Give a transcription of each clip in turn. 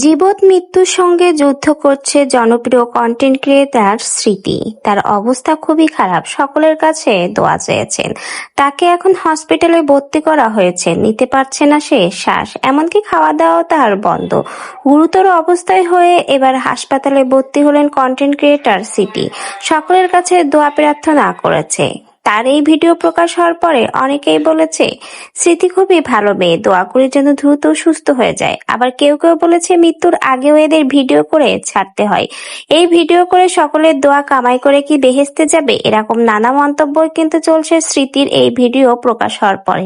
জীবন মৃত্যুর সঙ্গে যুদ্ধ করছে জনপ্রিয় কন্টেন্ট ক্রিয়েটর স্মৃতি। তার অবস্থা খুবই খারাপ, সকলের কাছে দোয়া চেয়েছেন। তাকে এখন হসপিটালে ভর্তি করা হয়েছে, নিতে পারছে না সে শ্বাস, এমনকি খাওয়া দাওয়াও তার বন্ধ। গুরুতর অবস্থায় হয়ে এবার হাসপাতালে ভর্তি হলেন কন্টেন্ট ক্রিয়েটর স্মৃতি। সকলের কাছে দোয়া প্রার্থনা করেছে। তার এই ভিডিও প্রকাশ হওয়ার পরে অনেকেই বলেছে স্মৃতি খুবই ভালো মেয়ে, দোয়া করে যেন দ্রুত সুস্থ হয়ে যায়। আবার কেউ কেউ বলেছে মৃত্যুর আগেও এদের ভিডিও করে ছাড়তে হয়, এই ভিডিও করে সকলের দোয়া কামাই করে কি বেহেশতে যাবে, এরকম নানা মন্তব্যই কিন্তু চলছে স্মৃতির এই ভিডিও প্রকাশ হওয়ার পরে।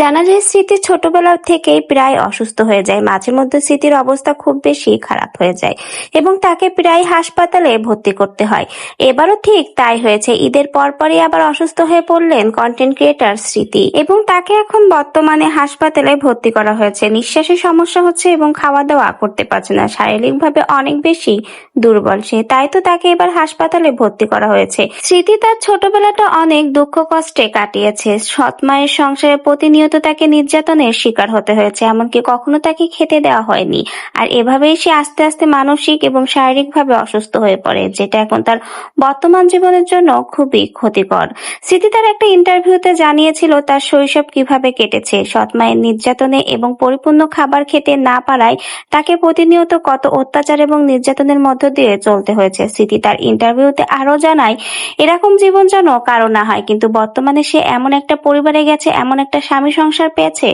জানা যায় স্মৃতি ছোটবেলা থেকেই প্রায় অসুস্থ হয়ে যায়, মাঝে মধ্যে স্মৃতির অবস্থা খুব বেশি খারাপ হয়ে যায় এবং তাকে প্রায় হাসপাতালে ভর্তি করতে হয়। এবারও ঠিক তাই হয়েছে, ঈদের পরপরই আবার অসুস্থ হয়ে পড়লেন কন্টেন্ট ক্রিয়েটর স্মৃতি এবং তাকে এখন বর্তমানে হাসপাতালে ভর্তি করা হয়েছে। নিঃশ্বাসের সমস্যা হচ্ছে এবং খাওয়া দাওয়া করতে পারছে না, শারীরিকভাবে অনেক বেশি দুর্বল সে, তাই তো তাকে এবার হাসপাতালে ভর্তি করা হয়েছে। স্মৃতি তার ছোটবেলাটা অনেক দুঃখ কষ্টে কাটিয়েছে, সৎ মায়ের সংসারে প্রতিনিয়ত তাকে নির্যাতনের শিকার হতে হয়েছে, এমনকি কখনো তাকে খেতে দেওয়া হয়নি। আর এভাবেই সে আস্তে আস্তে মানসিক এবং শারীরিকভাবে অসুস্থ হয়ে পড়ে, যেটা এখন তার বর্তমান জীবনের জন্য খুবই ক্ষতিকর। স্মৃতি তার একটা ইন্টারভিউতে জানিয়েছিল তার শৈশব কিভাবে কেটেছে, সৎ মায়ের নির্যাতনে এবং পরিপূর্ণ খাবার খেতে না পারায় তাকে প্রতিনিয়ত কত অত্যাচার এবং নির্যাতনের মধ্য দিয়ে চলতে হয়েছে। স্মৃতি তার ইন্টারভিউতে আরো জানায় এরকম জীবন যেন কারো না হয়, কিন্তু বর্তমানে সে এমন একটা পরিবারে গেছে, এমন একটা স্বামী সংসার পেয়েছে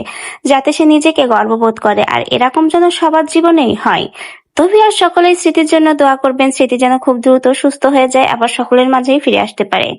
যাতে সে নিজেকে গর্ববোধ করে, আর এরকম যেন সবার জীবনেই হয়। তো ভিউয়ার্স, সকলেই স্মৃতির জন্য দোয়া করবেন, স্মৃতি যেন খুব দ্রুত সুস্থ হয়ে যায়, আবার সকলের মাঝেই ফিরে আসতে পারে।